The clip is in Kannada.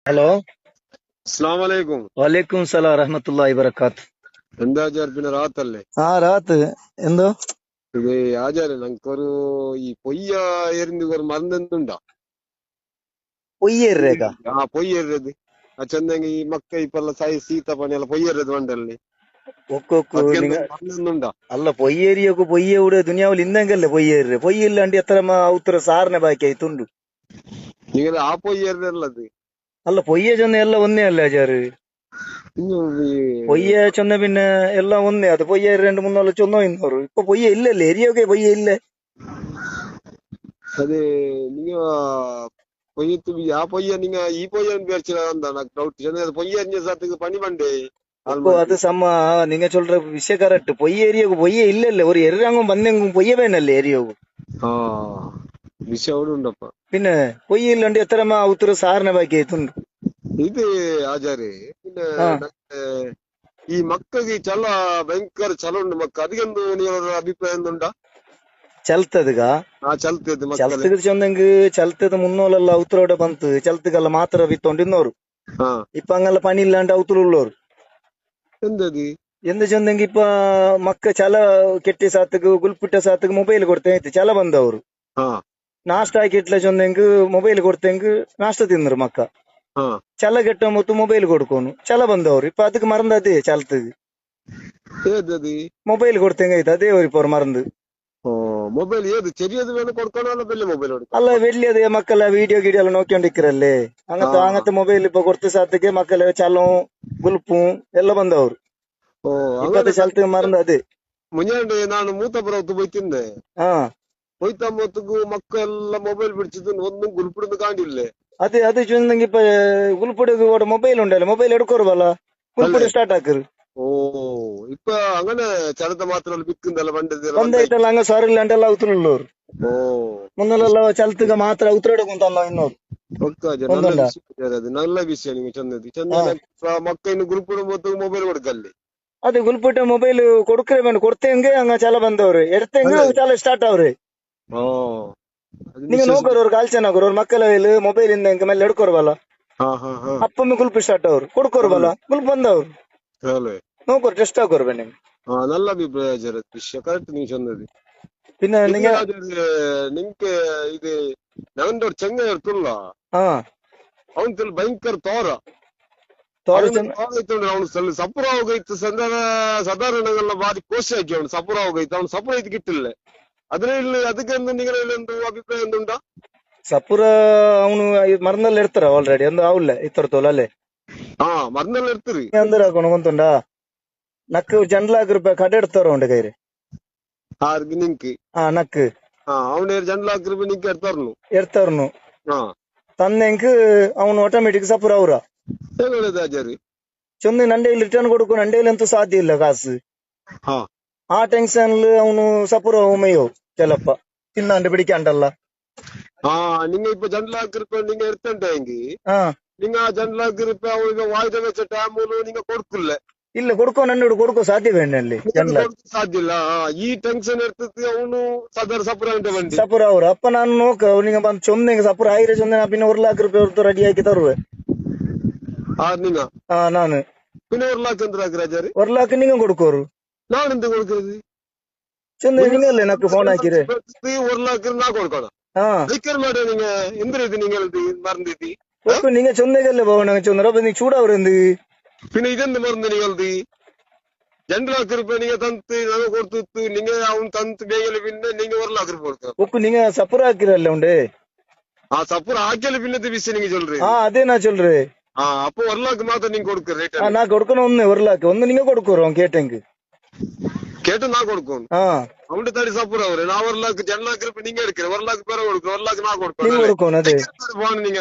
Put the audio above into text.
ഹലോ. അസ്സലാമലൈക്കും. വലൈക്കും സലാം റഹ്മത്തുള്ളാഹി വബറകാത്ത്. എന്താ ആചാർ പിന്നെ റാത്തല്ലേ? ആ രാത്ത് എന്തോ ഇത് ആചാര ഞങ്ങൾക്കൊരു ഈ പൊയ്യ എറിഞ്ഞ് ഒരു മരുന്നുണ്ടാ പൊയ്യേരേക ആ പൊയ്യരുത് ആ ചെന്നെങ്കിൽ ഈ മക്ക ഇಪ್ಪಲ್ಲ ಸೀತ ಪನೆಲ್ಲ പൊയ്യരുത് വേണ്ടല്ലേ ഒക്കൊക്കെ നിങ്ങ ಅದಕ್ಕೆಂತ ಮರುന്നുಂಡಾ ಅಲ್ಲ പൊയ്യേരിയൊക്കെ പൊയ്യെ ഇവിടെ ദുനിയാവിൽ ഇന്നെങ്കല്ലേ പൊയ്യേര് പൊയ്യില്ലാണ്ട് എത്ര ഉത്തര സാറിനെ ബാക്കി ആയിത്തുಂಡು. നിങ്ങൾ ആ പൊയ്യരുതല്ലത് ಅಲ್ಲ പൊയ്യെ ചൊന്ന ಎಲ್ಲ ಒಂದೇ ಅಲ್ಲ ಆಚಾರು. ಇನ್ನು ಈ പൊയ്യെ ചൊന്ന പിന്നെ എല്ലാം ಒಂದೇ ಅದು പൊയ്യെ രണ്ട് മൂന്നോളം ചൊന്നോ ಇನ್ನೋರು ಇಪ್ಪ പൊയ്യെ ಇಲ್ಲല്ലേ ಎರಿಯೋಕೆ പൊയ്യെ ಇಲ್ಲ. ಅದೇ ನೀங்க പൊയ്യത്ത് ആ പൊയ്യ നിങ്ങ ഈ പൊയ്യ വിചാരിച്ചാ എന്താ నాకు డౌట్ చెంది పొయ్యి అరిഞ്ഞ సత్తుకు పని పండే ಒಕ್ಕೋ ಅದು ಸಮ ನಿಂಗ ಚೊಲ್ರ ವಿಷಯ ಕರೆಕ್ಟ್ பொய்யே ಏರಿಯೋಗು பொய்യെ ಇಲ್ಲല്ലേ ഒരു ಎರ್ರಂಗುം ಬಂದೆಂಗುಂ പൊയ്യെ ಬೇನല്ലേ ಏರಿಯೋಗು. ആ ವಿಷಯ ಅವಳು ಉಂಡಪ್ಪ. പിന്നെ പൊയ്യെ ಇಲ್ಲಂಡು ಎತ್ತರ ಉತ್ತರ ಸಾರನೆ ಬಾಕಿ ಆಯ್ತುಂಡು. ಇದು ಆಚಾರ್ಯ പിന്നെ ಹಾ ಈ ಮಕ್ಕಳಿಗೆ ಚಲ ಭಯಂಕರ ಚಲ ಉಂಟು ಮಕ್ಕ ಅದಕ್ಕೆಂದು ನೀವರ ಅಭಿಪ್ರಾಯ ಉಂಟಾ? ಚಲ್ತದಗ ಆ ಚಲ್ತದ್ದು ಮಕ್ಕಳು ಚಲ್ತದ ಚೊಂದಂಗ್ ಚಲ್ತದ ಮುನ್ನೋಲೆಲ್ಲ ಅವತರೋಡೆ ಬಂತು ಚಲ್ತಗೆಲ್ಲ ಮಾತ್ರ ಬಿತ್ತೊಂಡಿನ್ನೋರು. ಹಾ ಇಪ್ಪ ಹಂಗೆಲ್ಲ ಪಣಿ ಇಲ್ಲಾಂಡ ಅವತರುಳ್ಳೋರು ಎಂದದಿ ಎಂದ ಚೊಂದಂಗ್ ಇಪ್ಪ ಮಕ್ಕ ಚಲ ಕೆಟ್ಟಿ ಸಾತಗ್ ಗುಲ್ಪಿಟ್ಟ ಸಾತಗ್ ಮೊಬೈಲ್ ಕೊಡ್ತೇನೆ ಚಲ ಬಂದವರು ಹಾ ನಾಷ್ಟ ಹಾಕಿ ಇಟ್ಲ ಚೊಂದಂಗ್ ಮೊಬೈಲ್ ಕೊಡ್ತೇಂಗ್ ನಾಷ್ಟ ತಿಂದ್ರು ಮಕ್ಕ ಹಾ ಚಲ ಕೆಟ್ಟ ಮೊತ್ತು ಮೊಬೈಲ್ ಕೊಡ್ಕೋನು ಚಲ ಬಂದವರು ಇಪ್ಪ ಅದಕ್ಕೆ ಮರಂದದೇ ಚಲ್ತಗ್ ಏದದಿ ಮೊಬೈಲ್ ಕೊಡ್ತೇಂಗ್ ಆಯ್ತು ಅದೇ ಅವ್ರು ಇಪ್ಪ ಅವ್ರು ಮರಂದು. ಓ ಮೊಬೈಲ್ ಏದು ಚೆರಿಯದು ವೇಣ ಕೊಡ್ಕೋಣ ಅಲ್ಲ ಬೆಲ್ಲ ಮೊಬೈಲ್ ಹೊಡ್ಕೊಂಡು ಅಲ್ಲ വെള്ളിയത് മക്കള വീഡിയോ ഗീഡിയോ എല്ലാം നോക്കിക്കൊണ്ടിരിക്കറല്ലേ ಹಾ അങ്ങനത്തെ അങ്ങനത്തെ മൊബൈൽ ഇപ്പൊ കൊടുത്ത സാത്തക്ക് മക്കളെ ചലവും ഗുൽപ്പും എല്ലാം ಬಂದವರು. ಓ ഇപ്പത്തെ ಹಂಗಾರೆ സ്ഥലത്ത് മറന്ന അത് ಮುಂಜಾನೆ ನಾನು ಮೂತಪುರ ಹೊತ್ತು പോയിತಿಂದೆ ಹಾ ಹೋಯ್ತಾ ಮೊತ್ತಗೂ ಮಕ್ಕ ಎಲ್ಲ ಮೊಬೈಲ್ ಬಿಡ್ತಿದ್ದು ഒന്നും ಗುರುಪಿಡಿದು ಕಾಣಿಲ್ಲ. അത് അത് ചൊന്നെങ്കി ഇപ്പൊ ഗുൽപ്പുടെ മൊബൈൽ ഉണ്ടല്ലോ മൊബൈൽ എടുക്കോർവല്ല ಅಲ್ಲೇ ഗുൽപ്പുടെ ಸ್ಟಾರ್ಟ್ ಹಾಕರು ಓ ಇಪ್ಪ അങ്ങനെ ಚಲತ ಮಾತ್ರ ಬಿಕ್ಕಂದಲ್ಲ ಬಂದದ್ದೆಲ್ಲ ಬಂದಾಯ್ತು. ಬಂದಾಯ್ತಲ್ಲ ಹಂಗ ಸಾರಿ ಇಲ್ಲಾಂಟೆಲ್ಲ ಅವತರುಳ್ಳೋರು ಓ ಮುನ್ನಲೆಲ್ಲ ಚಲ್ತಗ ಮಾತ್ರ ಉತ್ತರಡೆ ಕುಂತಲ್ಲ ಇನ್ನೋರು നല്ല ಒಂದೊಂಡ. വിഷയം അത് നല്ല വിഷയം നിങ്ങൾ ചെന്നത് ಹಾ ചെന്ന മക്ക ഇന്ന് ഗ്രൂപ്പ് ഇടുമ്പോ മൊബൈൽ കൊടുക്കല്ലേ? ಅದು ಗುಲ್ಪುಟ ಮೊಬೈಲ್ ಕೊಡ್ಕರೆ ಬೇಡ ಕೊಡ್ತೇಂಗೆ ಹಂಗ ಚಲ ಬಂದವ್ರು ಎಡ್ತೇಂಗೆ ಅಲ್ಲೇ ಚಲ ಸ್ಟಾರ್ಟ್ ಅವ್ರಿ. ಓ ಅದು நீங்க ವಿಶೇಷ. ನೋಕೋರು ಅವ್ರು ಕಾಲ್ಚನಾಗೋರು ಅವ್ರ ಮಕ್ಕಳ ಮೊಬೈಲ್ ಇಂದ ಇಂಕ ಮೇಲೆ ಎಡ್ಕೋರ್ವಲ್ಲ ಹಾ ಹಾ ಹಾ ಅಪ್ಪೊಮ್ಮೆ ಗುಲ್ಪಿ ಸ್ಟಾರ್ಟ್ ಅವ್ರು ಕೊಡ್ಕೋರ್ವಲ್ಲ ಗುಲ್ಪ್ ಬಂದವ್ರು ಹೇಳಿ ನೋಕೋರು ಟೆಸ್ಟ್ ಹಾಕೋರು ಬೇಡ ನಿಮ್ಗೆ. ಹಾ നല്ല അഭിപ്രായം വിഷയം കറക്റ്റ് നീ ചെന്നത് പിന്നെ നിങ്ങൾ നിങ്ങ നിങ്ങക്ക് ഇത് ഞങ്ങളുടെ ഒരു ചെങ്ങ എടുത്തുള്ള ಹಾ ಅವನ್ ಭಯಂಕರ ತೋರ ಅವನು ತೋರಿಸ್ತಾನೆ ತೋರ ಐತಂದ್ರೆ ಅವನು ಸಪುರ ಹೋಗೈತು ಸಾಧಾರಣ ಬಾರಿ ಕೋಶ ಹಾಕಿ ಅವನು ಸಪುರ ಹೋಗೈತು ಅವನು ಸಪುರ ಐತಿ ಗಿಟ್ಟಿಲ್ಲ അതിനുള്ള ಅದಕ್ಕೆ നിങ്ങളെന്ത് അഭിപ്രായം എന്തുണ്ടാ? ಸಪುರ ಅವನು ಮರದಲ್ಲಿ ಇರ್ತಾರ ಆಲ್ರೆಡಿ ಒಂದು ಅವಲ್ಲ ಇತ್ತರ್ತೋಲ ಅಲ್ಲೇ ಹಾ ಮರ್ನೆಲ್ಲ ಇರ್ತೀರಿ ಅಂದ್ರ ಹಾಕೊಂಡು ಗೊಂತುಂಡ ನಕ್ಕು ಜಂಡ್ಲಾಗ ರೂಪಾಯಿ ಕಡೆ ಇಡ್ತಾರ ಉಂಡೆ ಕೈರಿ ಆರ್ಗೆ ನಿಂಕಿ ಹಾ ನಕ್ಕು ಹಾ ಅವನ ಜಂಡ್ಲಾಕ್ ರೂಪಾಯಿ ನಿಂಕಿ ಇರ್ತಾರ್ನು. ಇರ್ತಾರ್ನು ಹಾ ತಂದೆಂಕ್ ಅವನು ಆಟೋಮೆಟಿಕ್ ಸಪುರ ಅವ್ರ ಹೇಳದ ಆಚಾರಿ ಚೊಂದು ನಂಡೆಯಲ್ಲಿ ರಿಟರ್ನ್ ಕೊಡ್ಕೊ ನಂಡೆಯಲ್ಲಿ ಅಂತೂ ಸಾಧ್ಯ ಇಲ್ಲ ಕಾಸು. ಹಾ ಆ ಟೆನ್ಷನ್ ಅವನು ಸಪುರ ಒಮ್ಮೆಯೋ ಚೆಲಪ್ಪ ತಿನ್ನಾಂಡು പിടിക്കാണ്ടല്ല. ಹಾ ನಿಂಗ ಇಪ್ಪ ಜಂಡ್ಲಾಕ್ ರೂಪಾಯಿ ನಿಂಗ ಇರ್ತಂಟ ಹೆಂಗಿ ಹಾ ನಿಂಗ ಆ ಜಂಡ್ಲಾಕ್ ರೂಪಾಯಿ ಅವನಿಗೆ ವಾಯ್ದೆ ವೆಚ್ಚ ಟೈಮು ನಿಂಗ ಕೊಡ್ಕಿಲ್ಲ ಇಲ್ಲ ಕೊಡ್ಕೋ ನನ್ನೋಡು ಕೊಡ್ಕೋ ಸಾಧ್ಯ ಬೇಡಲ್ಲಿ ಜಂಡ್ಲ ಸಾಧ್ಯ ಇಲ್ಲ. ಈ ಟೆನ್ಷನ್ ಇರ್ತತಿ ಅವನು ಸದರ್ ಸಪುರ ಅಂತ ಬಂಡಿ ಸಪುರ ಅವ್ರು ಅಪ್ಪ ನಾನು ನೋಕ ಅವ್ನಿಗೆ ಬಂದು ಚೊಂದೆಗೆ ಸಪುರ ಆಯ್ರೆ ಚೊಂದೆ ನಾ പിന്നെ 1,00,000 ರೂಪಾಯಿ ರೆಡಿ ಆಗಿ ತರುವೆ. ആ നിങ്ങ ಹಾ ನಾನು പിന്നെ 1,00,000 എന്തിനാ രാജാരി 1,00,000 നിങ്ങൾ കൊടുക്കോರು ഞാൻ എന്ത് കൊടുക്കുന്നത്? ಚೊಂದೆ ನಿಂಗല്ലേ ನಕ್ಕು ಫೋನ್ ಹಾಕಿರಿ 1,00,000 ನಾ കൊടുക്കണം ಹಾ ಅದಕ್ಕೆ ಮಾಡಿ ನಿಂಗ എന്തിനാ നിങ്ങൾ മറന്നിട്ട് ಒಕ್ಕು ನಿಂಗೆ ಚೊಂದೆಗಲ್ಲೇ പോകಣ ಚೊಂದ್ರ ಅಪ್ಪ ನೀ ಚೂಡವ್ರೆಂದು പിന്നെ ഇതെന്ത് മറന്ന് നിങ്ങളത് 2,00,000 ರೂಪಾಯಿ ನಿಂಗೆ ತಂತು ನನಗೆ ಕೊಡ್ತಿತ್ತು ನಿಂಗೆ ಅವ್ನು ತಂತು ಬೇಗಲೆ പിന്നെ ನಿಂಗೆ 1,00,000 ರೂಪಾಯಿ കൊടുക്കണം. ಒಕ್ಕು ನಿಂಗೆ ಸಪುರ ಹಾಕಿರಲ್ಲ ಉಂಡೆ ആ സപ്പുറ ആക്കിയാലും പിന്നത്തെ വിഷയം നിങ്ങൾ ചൊല്ലു. ಹಾ ಅದೇ ನಾ ಚೊಲ್ರಿ ആ അപ്പൊ 1,00,000 മാത്രം നിങ്ങൾ കൊടുക്കുക റേറ്റ് ನಾ ಕೊಡ್ಕೊನ ಒಮ್ಮೆ 1,00,000 ಒಂದು ನಿಂಗೆ ಕೊಡ್ಕೋರು ಅವ್ನು ಕೇಟಂಗ್ കേട്ട് നാ കൊടുക്കും ಹಾ അവന്റെ തടി സപ്പുറ അവര് നാ 1,00,000 2,00,000 ರೂಪಾಯಿ ನಿಂಗೆ എടുക്കുക 1,00,000 പേരെ കൊടുക്കും 1,00,000 ನಾ ನಿಂಗೆ കൊടുക്കണം ಕೊಡ್ಕೋನು ಅದೇ ഫോൺ നിങ്ങ